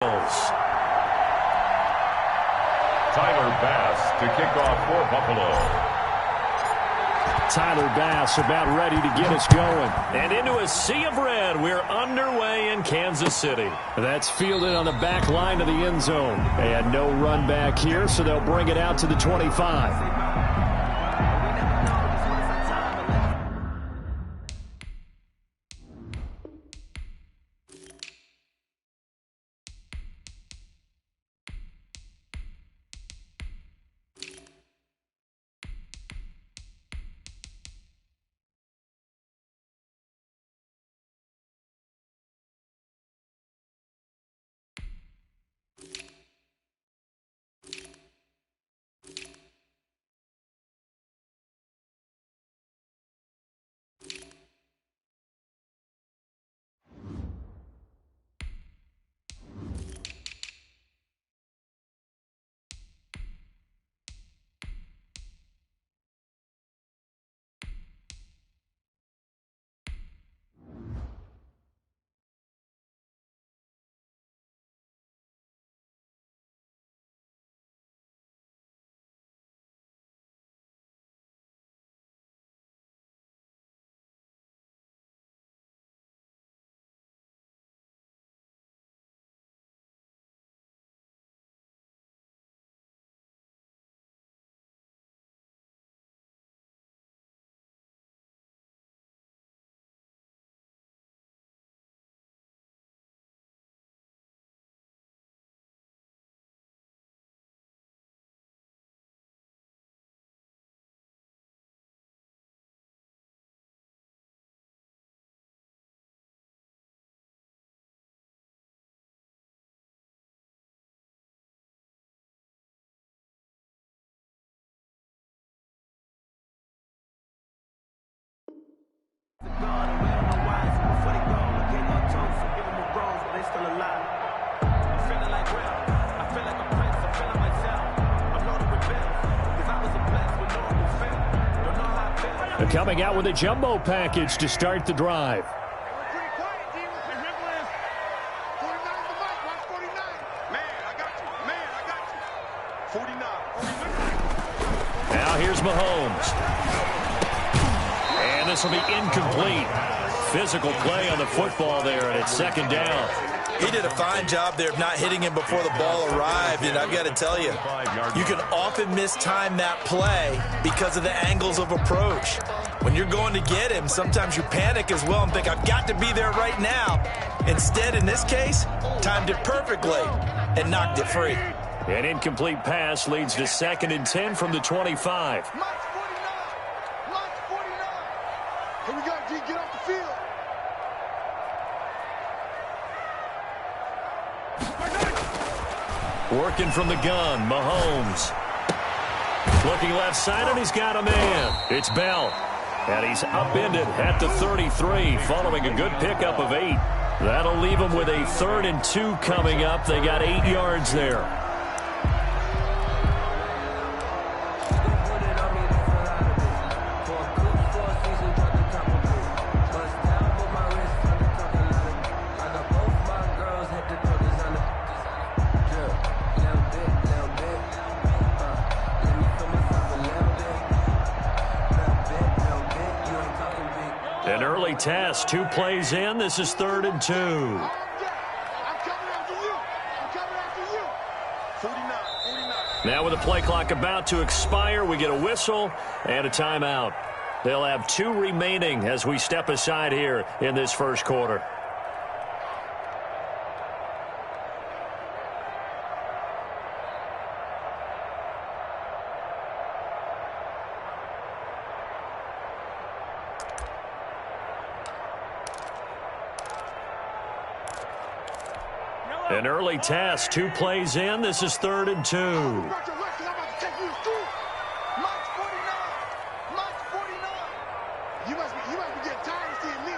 Tyler Bass to kick off for Buffalo. Tyler Bass about ready to get us going. And into a sea of red, we're underway in Kansas City. That's fielded on the back line of the end zone. And no run back here, so they'll bring it out to the 25. Coming out with a jumbo package to start the drive. Now here's Mahomes. And this will be incomplete. Physical play on the football there, and it's second down. He did a fine job there of not hitting him before the ball arrived, and I've got to tell you, you can often mistime that play because of the angles of approach. When you're going to get him, sometimes you panic as well and think, I've got to be there right now. Instead, in this case, timed it perfectly and knocked it free. An incomplete pass leads to 2nd and 10 from the 25. Here we go, G. Get off the field. Working from the gun, Mahomes. Looking left side, and he's got a man. It's Bell. And he's upended at the 33 following a good pickup of 8. That'll leave him with a 3rd and 2 coming up. They got 8 yards there. An early test, 2 plays in. This is 3rd and 2. I'm coming after you. I'm coming after you. 49. Now with the play clock about to expire, we get a whistle and a timeout. They'll have 2 remaining as we step aside here in this first quarter. An early test, 2 plays in. This is 3rd and 2. You must be getting tired of seeing me.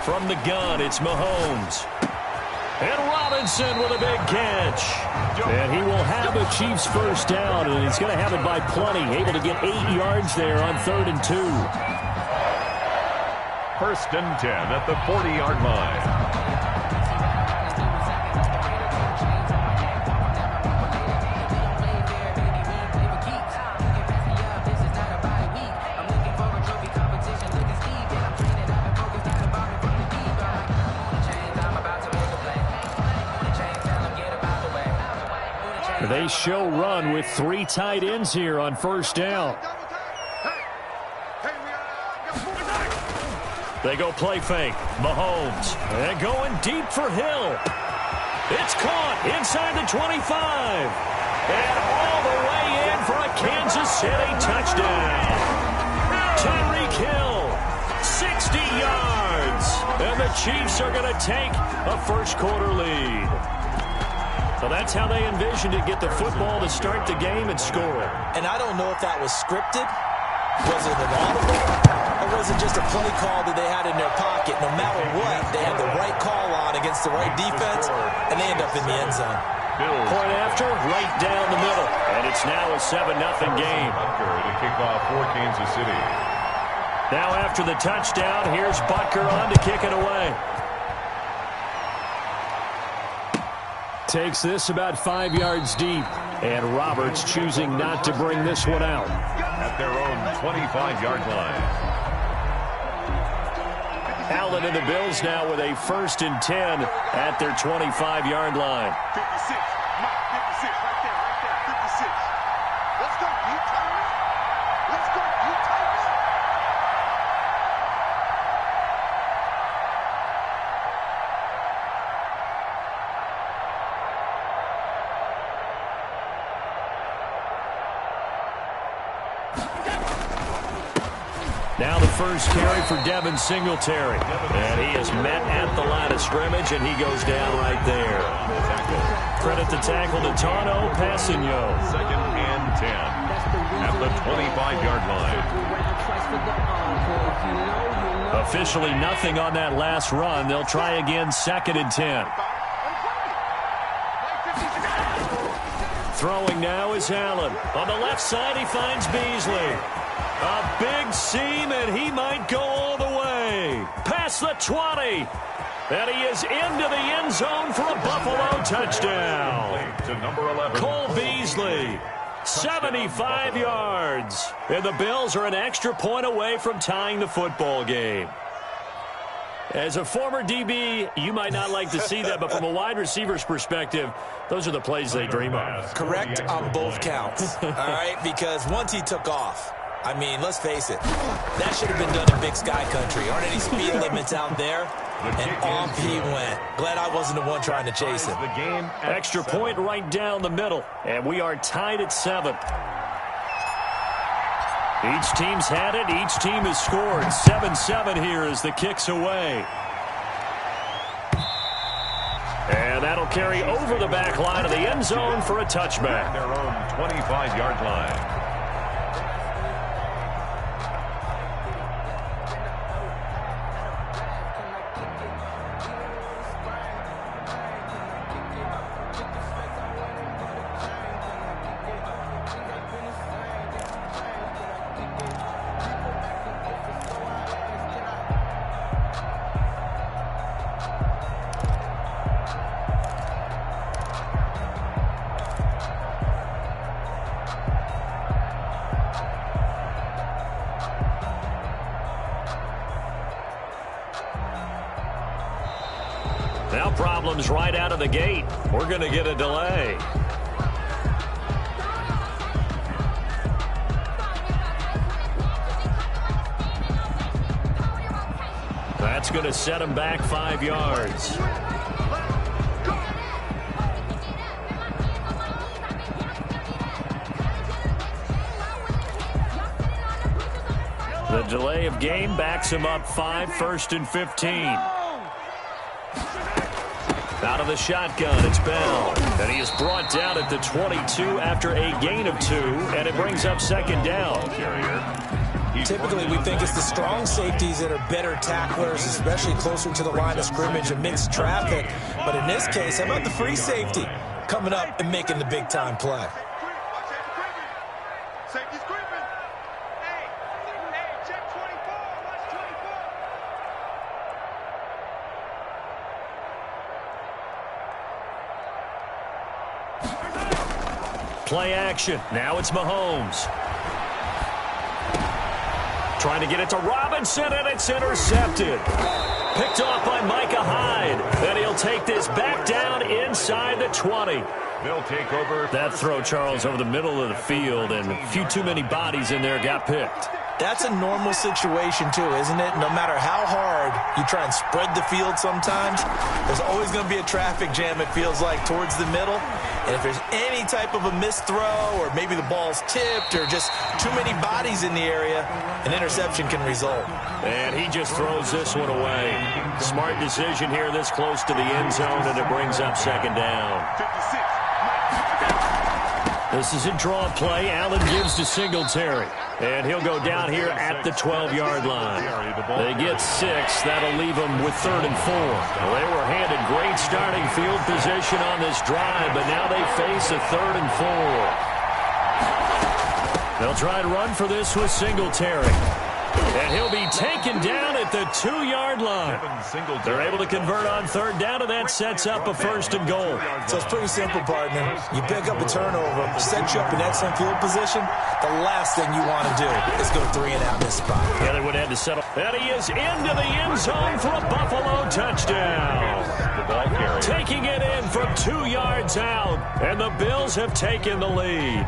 From the gun, it's Mahomes. And Robinson with a big catch. And he will have a Chiefs first down, and he's going to have it by plenty, able to get 8 yards there on 3rd and 2. First and 10 at the 40-yard line. They show run with 3 tight ends here on first down. They go play fake. Mahomes. And going deep for Hill. It's caught inside the 25. And all the way in for a Kansas City touchdown. Tyreek Hill, 60 yards. And the Chiefs are going to take a first-quarter lead. So that's how they envisioned it, get the football to start the game and score it. And I don't know if that was scripted. Was it an audible? Or was it just a play call that they had in their pocket? No matter what, they had the right call on against the right defense, and they end up in the end zone. Point after, right down the middle. And it's now a 7-0 game. To kick off for Kansas City. Now after the touchdown, here's Butker on to kick it away. Takes this about 5 yards deep. And Roberts choosing not to bring this one out. At their own 25-yard line. Allen and the Bills now with a 1st and 10 at their 25-yard line. 56. Mike, 56. Right there. 56. Let's go. You tighten up. Let's go. You tighten up. Now the first carry for Devin Singletary. And he is met at the line of scrimmage, and he goes down right there. Credit the tackle to Tano Passigno. 2nd and 10 at the 25-yard line. Officially nothing on that last run. They'll try again 2nd and 10. Throwing now is Allen. On the left side, he finds Beasley. A big seam, and he might go all the way. Past the 20. And he is into the end zone for a Buffalo touchdown. To number 11. Cole Beasley, 75 yards. And the Bills are an extra point away from tying the football game. As a former DB, you might not like to see that, but from a wide receiver's perspective, those are the plays they dream of. Correct on both counts. All right, because once he took off, I mean, let's face it, that should have been done in Big Sky Country. Aren't any speed limits out there? And off he went. Glad I wasn't the one trying to chase him. Extra point right down the middle, and we are tied at 7. Each team's had it. Each team has scored. 7-7 here as the kick's away. And that'll carry over the back line of the end zone for a touchback. Their own 25-yard line. Now problems right out of the gate. We're going to get a delay. That's going to set him back 5 yards. The delay of game backs him up 5, 1st and 15. Out of the shotgun, it's Bell. And he is brought down at the 22 after a gain of 2, and it brings up 2nd down. Typically, we think it's the strong safeties that are better tacklers, especially closer to the line of scrimmage amidst traffic. But in this case, how about the free safety? coming up and making the big-time play. Safety's creeping. Hey, check 24. Watch 24. Play action. Now it's Mahomes. Trying to get it to Robinson, and it's intercepted. Picked off by Micah Hyde. And he'll take this back down inside the 20. They'll take over. That throw, Charles, over the middle of the field, and a few too many bodies in there got picked. That's a normal situation, too, isn't it? No matter how hard you try and spread the field sometimes, there's always going to be a traffic jam, it feels like, towards the middle. And if there's any type of a missed throw, or maybe the ball's tipped, or just too many bodies in the area, an interception can result. And he just throws this one away. Smart decision here this close to the end zone, and it brings up second down. 56. This is a draw play. Allen gives to Singletary. And he'll go down here at the 12-yard line. They get 6. That'll leave them with 3rd and 4. Well, they were handed great starting field position on this drive, but now they face a 3rd and 4. They'll try and run for this with Singletary. And he'll be taken down at the 2-yard line. They're able to convert on 3rd down, and that sets up a 1st and goal. So it's pretty simple, partner. You pick up a turnover, set you up in excellent field position. The last thing you want to do is go 3 and out in this spot. Yeah, they would have to settle. And he is into the end zone for a Buffalo touchdown. The ball carrier. Taking it in from 2 yards out, and the Bills have taken the lead.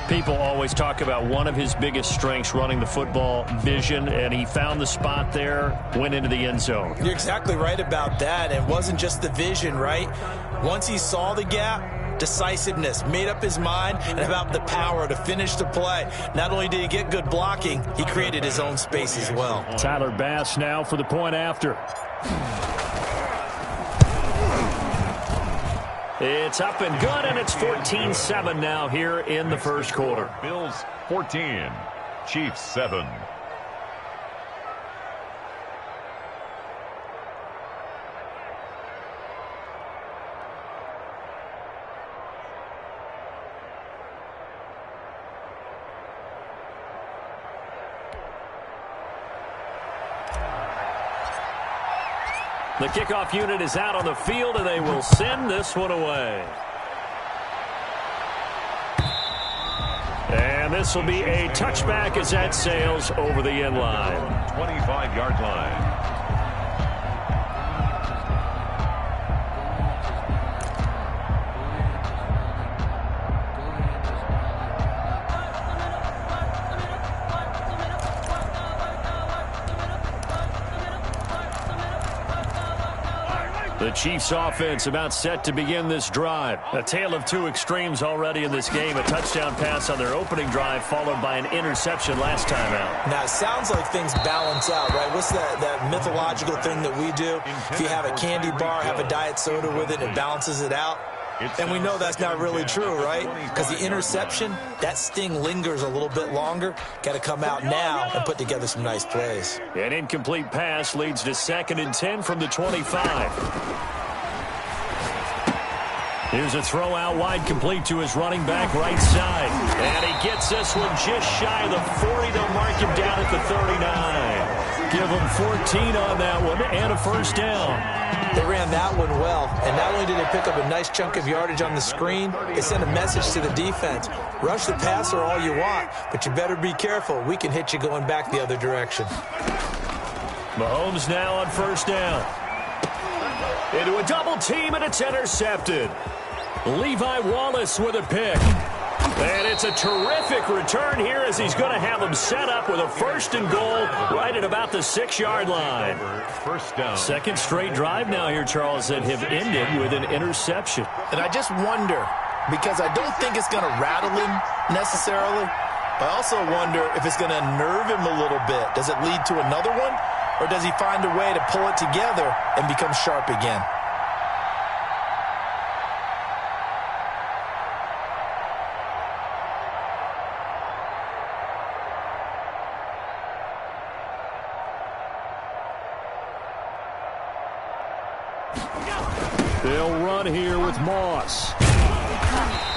People always talk about one of his biggest strengths running the football, vision, and he found the spot there, went into the end zone. You're exactly right about that. It wasn't just the vision, right? Once he saw the gap, decisiveness, made up his mind, and about the power to finish the play. Not only did he get good blocking, he created his own space as well. Tyler Bass now for the point after. It's up and good, and it's 14-7 now here in the first quarter. Bills 14, Chiefs 7. The kickoff unit is out on the field, and they will send this one away. And this will be a touchback as that sails over the end line. 25-yard line. The Chiefs offense about set to begin this drive. A tale of two extremes already in this game. A touchdown pass on their opening drive followed by an interception last time out. Now, it sounds like things balance out, right? What's that mythological thing that we do? If you have a candy bar, have a diet soda with it, it balances it out. And we know that's not really true, right? Because the interception, that sting lingers a little bit longer. Got to come out now and put together some nice plays. An incomplete pass leads to 2nd and 10 from the 25. Here's a throw out wide, complete to his running back right side. And he gets this one just shy of the 40. They'll mark him down at the 39. Give him 14 on that one and a first down. They ran that one well, and not only did they pick up a nice chunk of yardage on the screen, they sent a message to the defense. Rush the passer all you want, but you better be careful. We can hit you going back the other direction. Mahomes now on first down. Into a double team, and it's intercepted. Levi Wallace with a pick. And it's a terrific return here as he's going to have him set up with a 1st and goal right at about the 6-yard line. First down. Second straight drive now here, Charles, that have ended with an interception. And I just wonder, because I don't think it's going to rattle him necessarily, I also wonder if it's going to nerve him a little bit. Does it lead to another one, or does he find a way to pull it together and become sharp again? They'll run run here with Moss.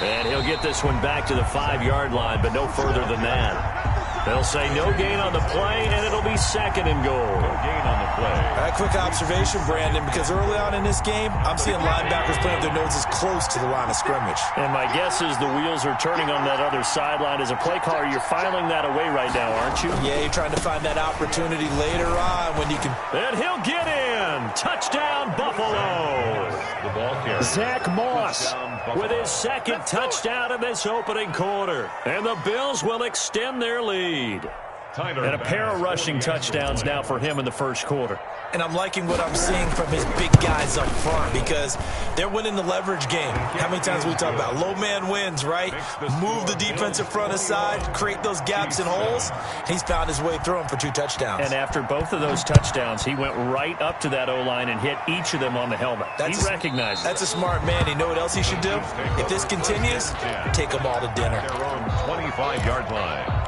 And he'll get this one back to the 5-yard line, but no further than that. They'll say no gain on the play, and it'll be 2nd and goal. No gain on the play. A quick observation, Brandon, because early on in this game, I'm seeing linebackers putting their noses close to the line of scrimmage. And my guess is the wheels are turning on that other sideline. As a play caller, you're filing that away right now, aren't you? Yeah, you're trying to find that opportunity later on when you can. And he'll get in. Touchdown, Buffalo. The ball carrier. Zach Moss with his 2nd touchdown in this opening quarter. And the Bills will extend their lead. And a pair of rushing touchdowns now for him in the first quarter. And I'm liking what I'm seeing from his big guys up front because they're winning the leverage game. How many times we talk about low man wins, right? Move the defensive front aside, create those gaps and holes. He's found his way through them for 2 touchdowns. And after both of those touchdowns, he went right up to that O-line and hit each of them on the helmet. He recognizes That's a smart man. You know what else he should do? If this continues, take them all to dinner. Their own 25-yard line.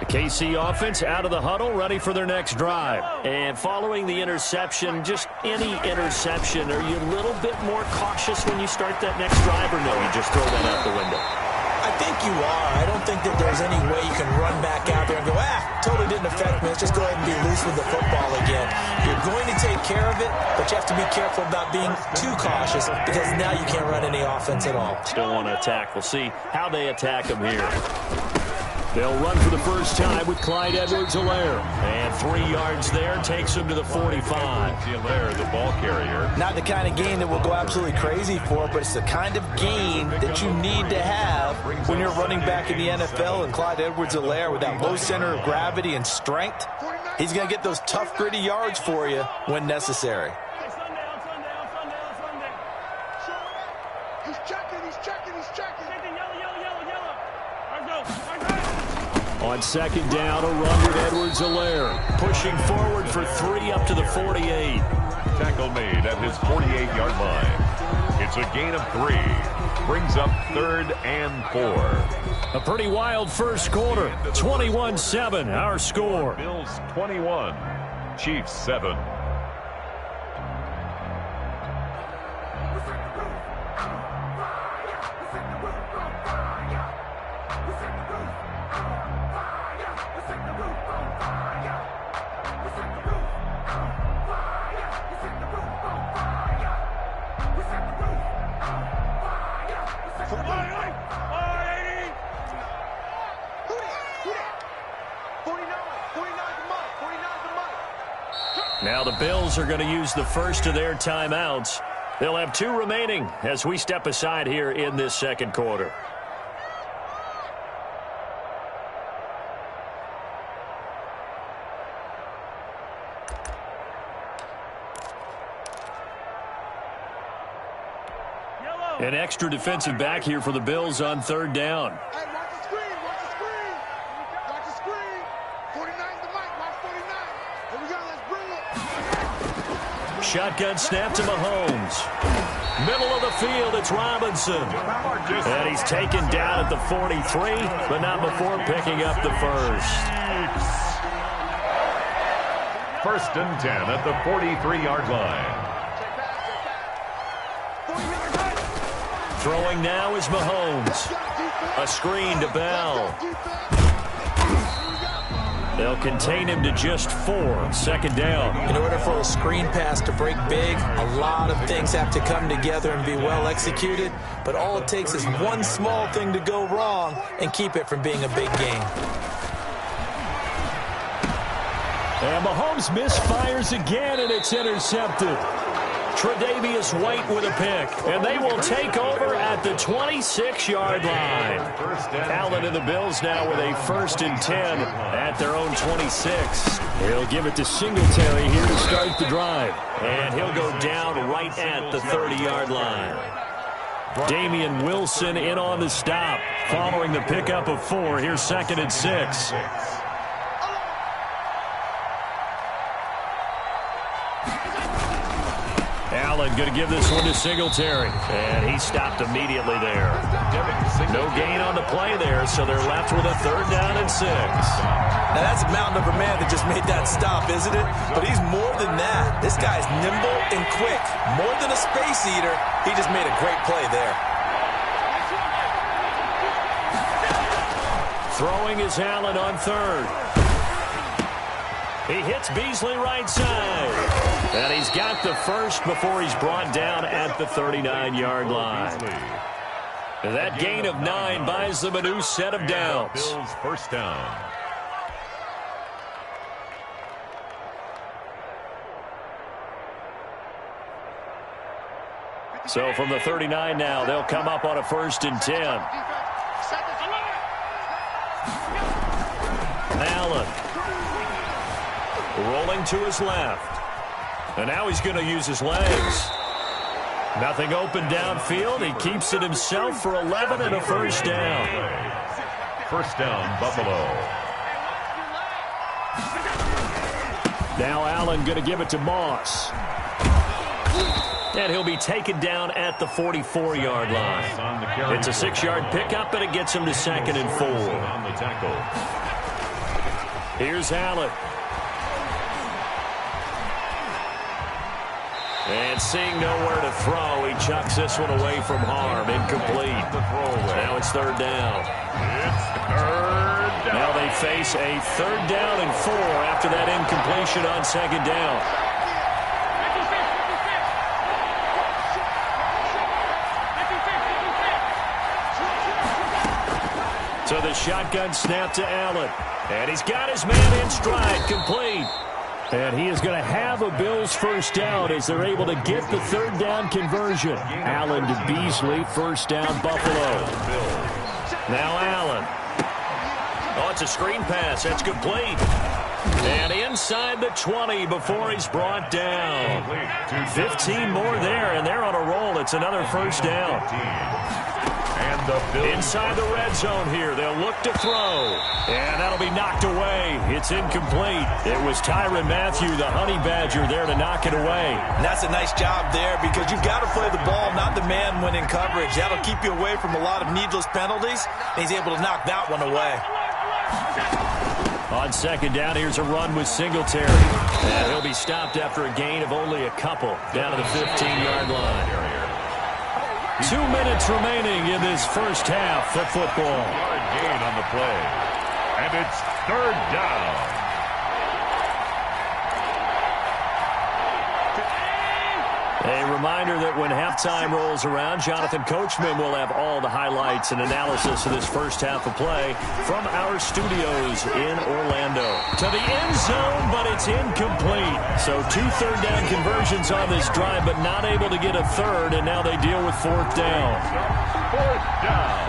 KC offense out of the huddle, ready for their next drive. And following the interception, just any interception, are you a little bit more cautious when you start that next drive, or no, you just throw that out the window? I think you are. I don't think that there's any way you can run back out there and go, totally didn't affect me. Let's just go ahead and be loose with the football again. You're going to take care of it, but you have to be careful about being too cautious because now you can't run any offense at all. Still want to attack. We'll see how they attack them here. They'll run for the first time with Clyde Edwards-Helaire. And 3 yards there takes him to the 45. Helaire, the ball carrier. Not the kind of gain that we'll go absolutely crazy for, but it's the kind of gain that you need to have when you're running back in the NFL. And Clyde Edwards-Helaire, with that low center of gravity and strength, he's going to get those tough, gritty yards for you when necessary. He's checking. On 2nd down, a run with Edwards-Helaire. Pushing forward for 3 up to the 48. Tackle made at his 48-yard line. It's a gain of 3. Brings up 3rd and 4. A pretty wild first quarter. 21-7, our score. Bills 21, Chiefs 7. Now the Bills are going to use the first of their timeouts. They'll have 2 remaining as we step aside here in this second quarter. An extra defensive back here for the Bills on 3rd down. Hey, watch the screen. Watch the screen. 49's the mic. Watch 49. Here we go. Let's bring it. Shotgun snap to Mahomes. Middle of the field, it's Robinson. And he's taken down at the 43, but not before picking up the first. 1st and 10 at the 43-yard line. Throwing now is Mahomes. A screen to Bell. They'll contain him to just 4. 2nd down. In order for a screen pass to break big, a lot of things have to come together and be well executed. But all it takes is one small thing to go wrong and keep it from being a big game. And Mahomes misfires again, and it's intercepted. Tre'Davious White with a pick, and they will take over at the 26-yard line. Allen and the Bills now with a 1st and 10 at their own 26. He'll give it to Singletary here to start the drive. And he'll go down right at the 30-yard line. Damian Wilson in on the stop. Following the pickup of 4, here's 2nd and 6. Allen going to give this one to Singletary. And he stopped immediately there. No gain on the play there, so they're left with a 3rd down and 6. Now, that's a mountain of a man that just made that stop, isn't it? But he's more than that. This guy's nimble and quick. More than a space eater, he just made a great play there. Throwing is Allen on 3rd. He hits Beasley right side. And he's got the first before he's brought down at the 39-yard line. That gain of 9 buys them a new set of downs. Bills first down. So from the 39 now, they'll come up on a 1st and 10. Allen rolling to his left. And now he's going to use his legs. Nothing open downfield. He keeps it himself for 11 and a 1st down. 1st down, Buffalo. Now Allen going to give it to Moss. And he'll be taken down at the 44-yard line. It's a 6-yard pickup, and it gets him to 2nd and 4. On the tackle. Here's Allen. And seeing nowhere to throw, he chucks this one away from harm. Incomplete. Now it's 3rd down. It's 3rd down. Now they face a 3rd down and 4 after that incompletion on 2nd down. So the shotgun snap to Allen. And he's got his man in stride, complete. And he is going to have a Bills 1st down as they're able to get the 3rd down conversion. Allen to Beasley, 1st down Buffalo. Now Allen. Oh, it's a screen pass. That's complete. And inside the 20 before he's brought down. 15 more there, and they're on a roll. It's another 1st down. And the Bills inside the red zone here. They'll look to throw. And that'll be knocked away. It's incomplete. It was Tyrann Mathieu, the honey badger, there to knock it away. And that's a nice job there because you've got to play the ball, not the man when in coverage. That'll keep you away from a lot of needless penalties. And he's able to knock that one away. On 2nd down, here's a run with Singletary. And he'll be stopped after a gain of only a couple down to the 15-yard line. 2 minutes remaining in this 1st half of football. Yard gain on the play. And it's 3rd down. A reminder that when halftime rolls around, Jonathan Coachman will have all the highlights and analysis of this 1st half of play from our studios in Orlando. To the end zone, but it's incomplete. So 2 3rd down conversions on this drive, but not able to get a 3rd, and now they deal with 4th down. 4th down.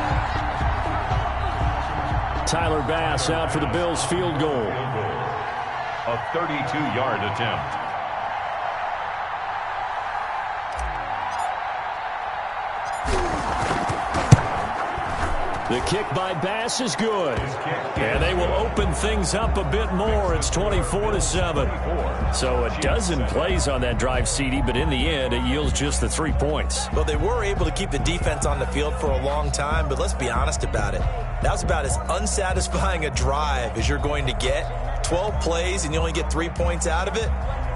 Tyler Bass out for the Bills field goal. A 32-yard attempt. The kick by Bass is good. And they will open things up a bit more. It's 24-7. So a dozen plays on that drive, CD, but in the end, it yields just the 3 points. Well, they were able to keep the defense on the field for a long time, but let's be honest about it. That was about as unsatisfying a drive as you're going to get. 12 plays and you only get 3 points out of it.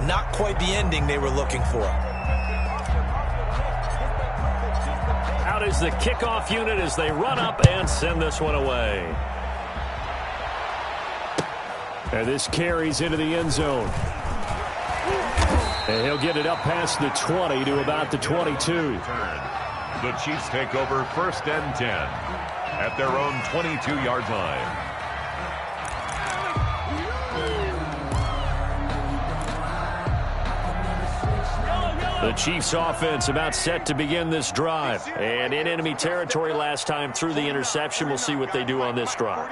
Not quite the ending they were looking for. Out is the kickoff unit as they run up and send this one away. And this carries into the end zone. And he'll get it up past the 20 to about the 22. The Chiefs take over 1st and 10 at their own 22-yard line. The Chiefs offense about set to begin this drive. And in enemy territory last time through the interception. We'll see what they do on this drive.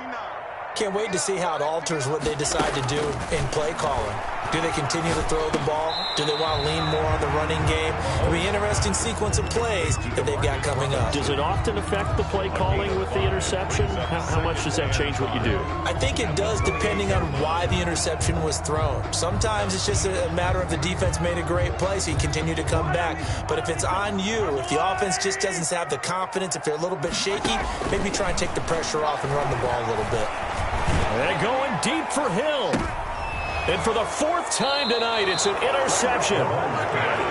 Can't wait to see how it alters what they decide to do in play calling. Do they continue to throw the ball? Do they want to lean more on the running game? It'll be an interesting sequence of plays that they've got coming up. Does it often affect the play calling with the interception? How much does that change what you do? I think it does, depending on why the interception was thrown. Sometimes it's just a matter of the defense made a great play, so you continue to come back. But if it's on you, if the offense just doesn't have the confidence, if they're a little bit shaky, maybe try and take the pressure off and run the ball a little bit. And going deep for Hill. And for the fourth time tonight, it's an interception.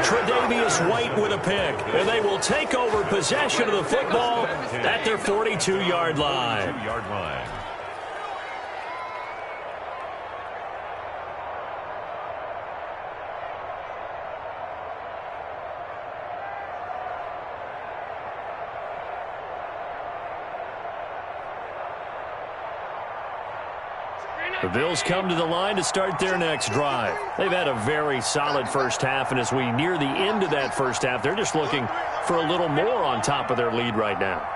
Tre'Davious White with a pick. And they will take over possession of the football at their 42-yard line. The Bills come to the line to start their next drive. They've had a very solid first half, and as we near the end of that first half, they're just looking for a little more on top of their lead right now.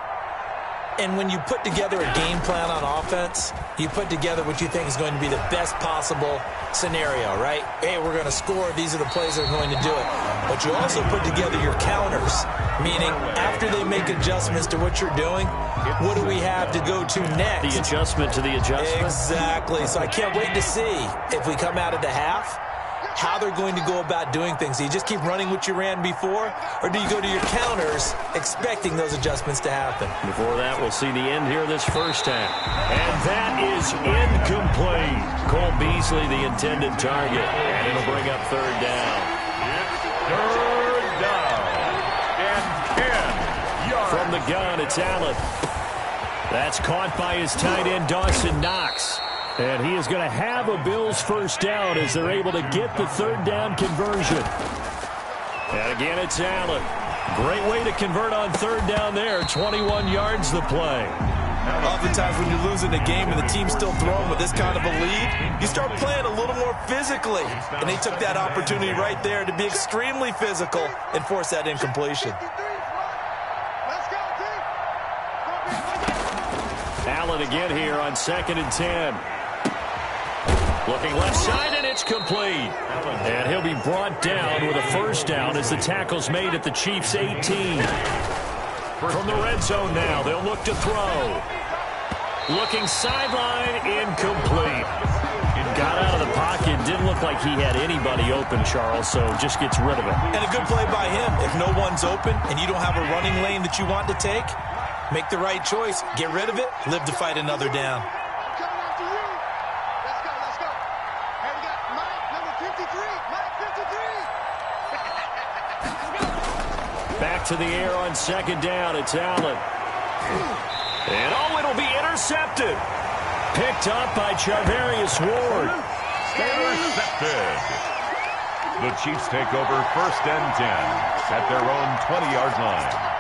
And when you put together a game plan on offense, you put together what you think is going to be the best possible scenario, right? Hey, we're going to score. These are the plays that are going to do it. But you also put together your counters, meaning after they make adjustments to what you're doing, what do we have to go to next? The adjustment to the adjustment? Exactly. So I can't wait to see if we come out of the half, how they're going to go about doing things. Do you just keep running what you ran before, or do you go to your counters expecting those adjustments to happen? Before that, we'll see the end here of this first half. And that is incomplete. Cole Beasley, the intended target. And it'll bring up third down. Third down. And 10 yards. From the gun, it's Allen. That's caught by his tight end, Dawson Knox. And he is going to have a Bills first down as they're able to get the third down conversion. And again, it's Allen. Great way to convert on third down there. 21 yards the play. Oftentimes when you're losing a game and the team's still throwing with this kind of a lead, you start playing a little more physically. And they took that opportunity right there to be extremely physical and force that incompletion. Allen again here on 2nd and 10. Looking left side, and it's complete. And he'll be brought down with a first down as the tackle's made at the Chiefs' 18. From the red zone now, they'll look to throw. Looking sideline, incomplete. Got out of the pocket, didn't look like he had anybody open, Charles, so just gets rid of it. And a good play by him. If no one's open and you don't have a running lane that you want to take, make the right choice. Get rid of it. Live to fight another down. Back to the air on 2nd down. It's Allen. And it'll be intercepted. Picked up by Charvarius Ward. Intercepted. The Chiefs take over 1st and 10 at their own 20-yard line.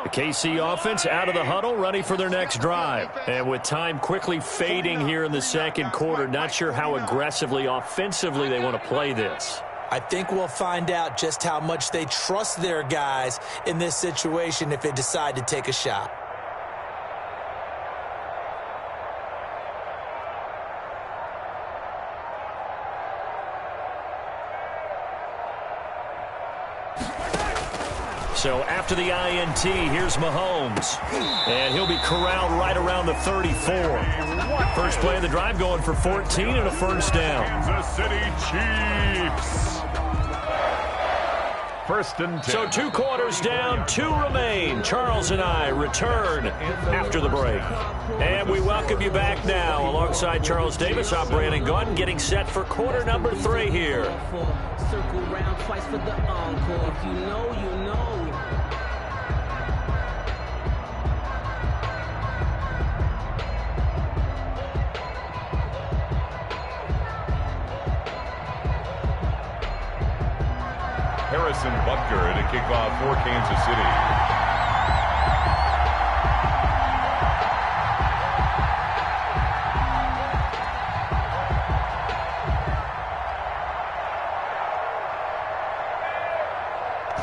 The KC offense out of the huddle, ready for their next drive. And with time quickly fading here in the second quarter, not sure how aggressively, offensively they want to play this. I think we'll find out just how much they trust their guys in this situation if they decide to take a shot. So after the INT, here's Mahomes. And he'll be corralled right around the 34. First play of the drive going for 14 and a first down. Kansas City Chiefs. 1st and 10. So 2 quarters down, 2 remain. Charles and I return after the break. And we welcome you back now. Alongside Charles Davis, I'm Brandon Gaudin, getting set for quarter number 3 here. Circle round twice for the encore. If you know, you know. Harrison Butker to kick off for Kansas City.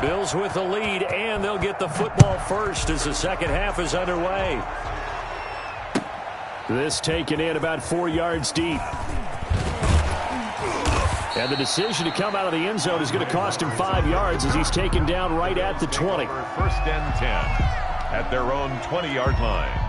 Bills with the lead, and they'll get the football first as the second half is underway. This taken in about 4 yards deep. And the decision to come out of the end zone is going to cost him 5 yards as he's taken down right at the 20. First and 10 at their own 20-yard line.